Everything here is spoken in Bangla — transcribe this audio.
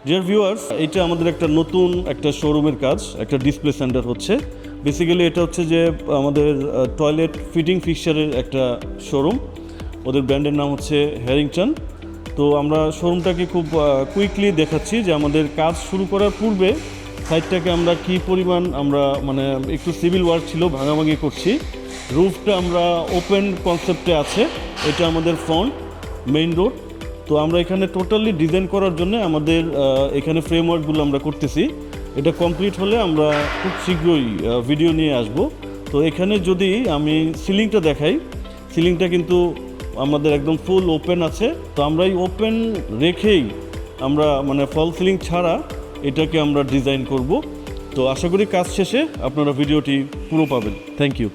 ডিয়ার ভিউয়ার্স, এটা আমাদের একটা নতুন একটা শোরুমের কাজ, একটা ডিসপ্লে সেন্টার হচ্ছে। বেসিক্যালি এটা হচ্ছে যে আমাদের টয়লেট ফিটিং ফিক্সচারের একটা শোরুম। ওদের ব্র্যান্ডের নাম হচ্ছে হ্যারিংটন। তো আমরা শোরুমটাকে খুব কুইকলি দেখাচ্ছি যে আমাদের কাজ শুরু করার পূর্বে সাইটটাকে আমরা কি পরিমাণ আমরা মানে একটু সিভিল ওয়ার্ক ছিল, ভাঙাভাঙি করছি। রুফটা আমরা ওপেন কনসেপ্টে আছে, এটা আমাদের ফ্রন্ট মেইন রোড। তো আমরা এখানে টোটালি ডিজাইন করার জন্য আমাদের এখানে ফ্রেমওয়ার্কগুলো আমরা করতেছি। এটা কমপ্লিট হলে আমরা খুব শীঘ্রই ভিডিও নিয়ে আসব। তো এখানে যদি আমি সিলিংটা দেখাই, সিলিংটা কিন্তু আমাদের একদম ফুল ওপেন আছে। তো আমরা এই ওপেন রেখেই আমরা মানে ফল সিলিং ছাড়া এটাকে আমরা ডিজাইন করব। তো আশা করি কাজ শেষে আপনারা ভিডিওটি পুরো পাবেন। Thank you.